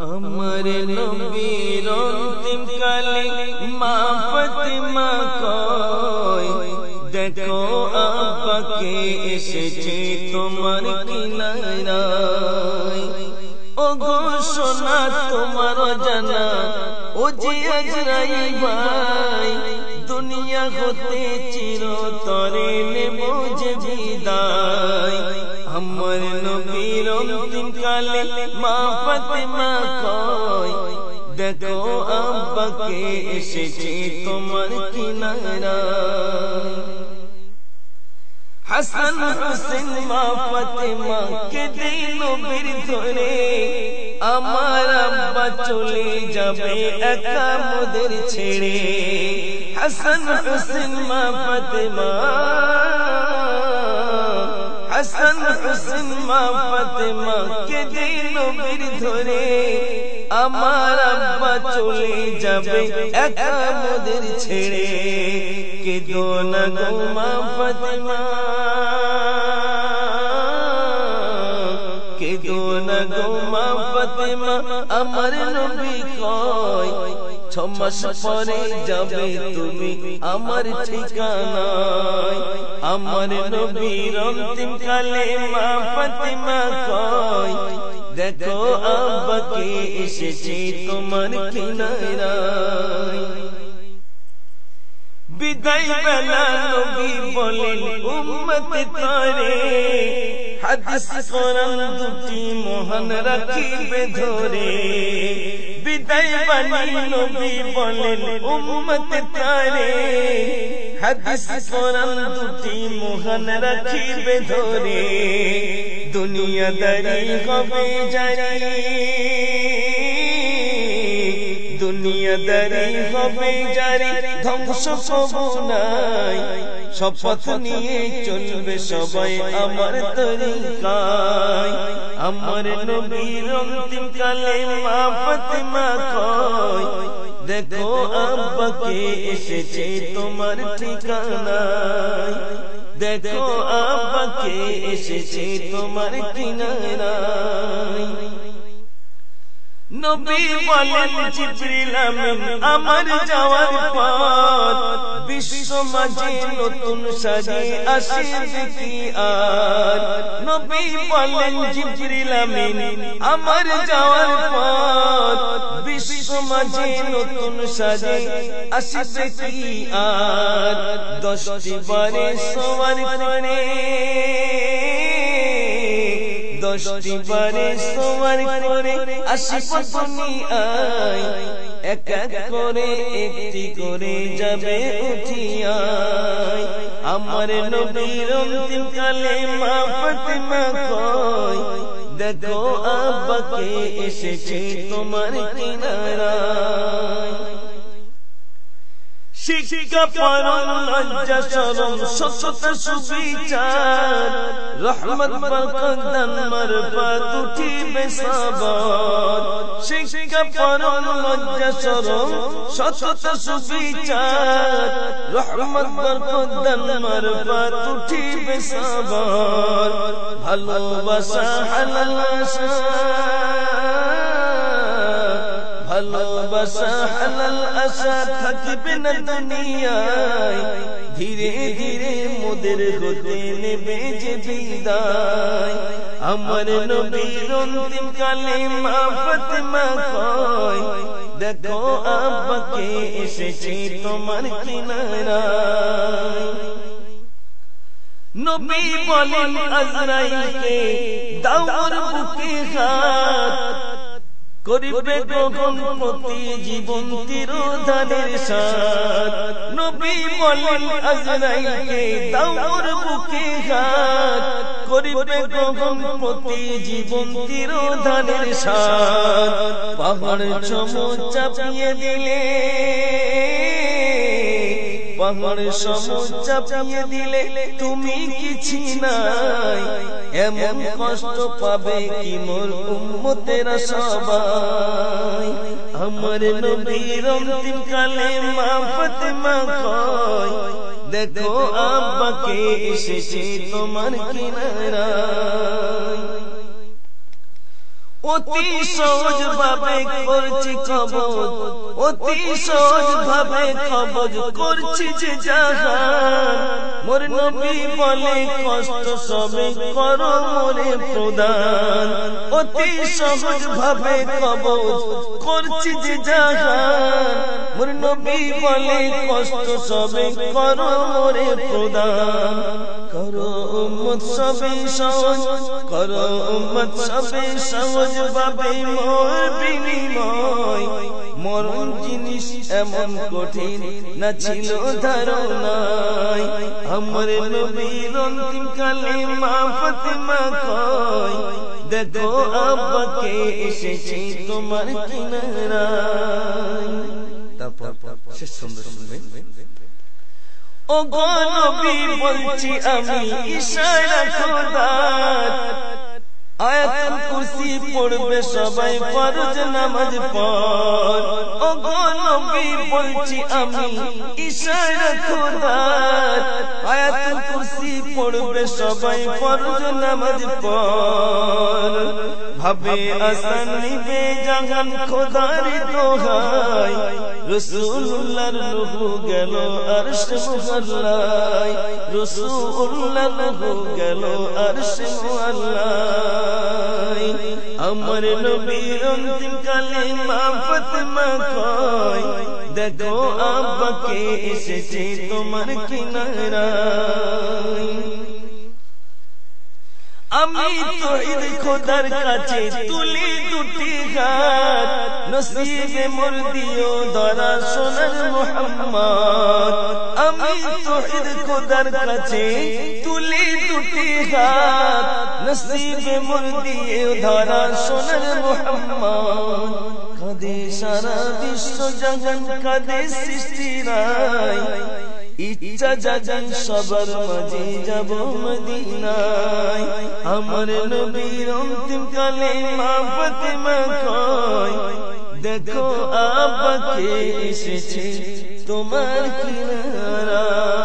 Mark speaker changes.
Speaker 1: আমার নবীর অন্তিম কালে মা ফাতিমা কয়, দেখো আব্বাকে এসেছে তোমার কিনারায়। ও গো সোনা তোমার জানা, ও যে আজরাইল ভাই, দুনিয়া হতে চিরতরে নেব যে বিদায়। আমার নবীর অন্তিম কালে মা ফাতিমা কয়, দেখো আব্বাকে এসেছে তোমার কিনারায়। হাসান হোসেন মা ফাতিমা কে দেই নবীর ধরে, আমার আব্বা চলে যাবে একা মোদের ছেড়ে। হাসান হোসেন মা ফাতিমা, হাসান হোসেন মা ফাতিমা কে দেই নবীর ধরে, আমার আব্বা চলে যাবে একা মোদের ছেড়ে। কেঁদো না গো মা ফাতিমা, কেঁদো না গো মা ফাতিমা, আমার নবী কয় 6 মাস পরে যাবে তুমি আমার ঠিকানায়। আমার নবীর অন্তিম কালে মা ফাতিমা কয়, দেখো আব্বাকে এসেছে তোমার কিনারায়। বিদায় বেলা নবী বলেন উম্মত তারে, হাদিস কোরআন দুটি মহান রাখিবে ধরে। বিদায় বাণী নবী বলেন উম্মত তারে, হাদিস কোরআন দুটি মহান রাখিবে ধরে। দুনিয়াদারি হবে জারি, দুনিয়াদারি হবে জারি, ধ্বংস কবু নাই। শপথ নিয়ে চলবে সবাই আমার তরিকায়। আমার নবীর অন্তিম কালে মা ফাতিমা কয়, দেখো আব্বাকে এসেছে তোমার ঠিকানায়। দেখো আব্বাকে এসেছে তোমার কিনারায়। নবী বলেন জিবরিল আমিন আমার যাওয়ার পর, বিশ্ব মাঝে নতুন সাজে আসবে কি আর। নবী বলেন জিবরিল আমিন আমার যাওয়ার পর, বিশ্ব মাঝে নতুন সাজে আসবে কি আর। 10টি বারে সওয়ার করে, 10টি বারে সওয়ার করে আসবে দুনিয়ায়। এক এক করে একটি করে যাবে উঠিয়ায়। আমার নবীর অন্তিম কালে মা ফাতিমা কয়, দেখো আব্বাকে এসেছে তোমার কিনারায়। শিক্ষা পরম লজ্জা শরম সততা সুবিচার, রহমত বরকত দান মারফত উঠিবে সবার। শিক্ষা পরম লজ্জা শরম সততা সুবিচার, রহমত বরকত দান মারফত উঠিবে সবার। ভালোবাসা হালাল আশা, ভালোবাসা হালাল আশা থাকবে না দুনিয়ায়। ধীরে ধীরে মোদের হতে নেবে যে বিদায়। আমার নবীর অন্তিম কালে মা ফাতিমা কয়, দেখো আব্বাকে এসেছে তোমার কিনারায়। নবী বলেন আজরাইলকে দাও ওর বুকে হাত, করিবে গ্রহণ প্রতি জীবন তিরোধানের সাথ। নবী বলেন আজরাইলকে দাও ওর বুকে হাত, করিবে গ্রহণ প্রতি জীবন তিরোধানের সাথ। পাহাড় সম চাপিয়ে দিলে, পাহাড় সম চাপিয়ে দিলে তুমি কিছু নাই। এমন কষ্ট পাবে কি মোর উম্মতেরা সবাই। আমার নবীর অন্তিম কালে মা ফাতিমা কয়, দেখো আব্বাকে এসেছে তোমার কিনারায়। অতি সহজ ভাবে করছি কবজ, অতি সহজ ভাবে কবজ করছি যে জাহান। মোর নবী বলে কষ্ট সবে করো মোরে প্রদান। অতি সহজ ভাবে কবজ করছি যে জাহান। মোর নবী বলে কষ্ট সবে করো মোরে প্রদান। করো উম্মত সবে সহজ, করো উম্মত সবে সহজ ভাবে মোর বিনিময়। মরণ জিনিস এমন কঠিন না ছিল ধারণায়। আমার নবীর অন্তিম কালে মা ফাতেমা কয়, দেখো আব্বাকে এসেছে তোমার কিনারায়। তারপর শেষ সুন্দর শুনবেন। ও গো নবী বলছি আমি ইশারা খোদার, আয়াতুল কুরসি পড়বে সবাই ফরজ নামাজ পড়। ও গো নবী বলছি আমি ইশারা খোদার, আয়াতুল কুরসি পড়বে সবাই ফরজ নামাজ পড়। ভাবে আসান নিবে জাহান খোদার দোহাই, রাসূলুল্লাহর রূহ গেল আরশ মুআল্লায়, রাসূলুল্লাহর রূহ গেল আরশ মুআল্লায়। আমার নবীর অন্তিম কালে মা ফাতেমা কয়, দেখো আব্বাকে এসেছে তোমার কিনারায়। আমি তৌহিদ খোদার কাছে তুলি দুটি হাত, নসিবে মোর দিও ধরা সোনার মুহাম্মদ। আমি তৌহিদ খোদার কাছে তুলি দুটি হাত, নসিবে মোর দিও ধরা সোনার মুহাম্মদ। কাঁদে সারা বিশ্ব জাহান, কাঁদে সৃষ্টিরাই, ইচ্ছা জাগান সবার মাঝে যাব মদিনায়। আমার নবীর অন্তিম কালে মা ফাতেমা কয়, দেখো আব্বাকে এসেছে তোমার কিনারায়।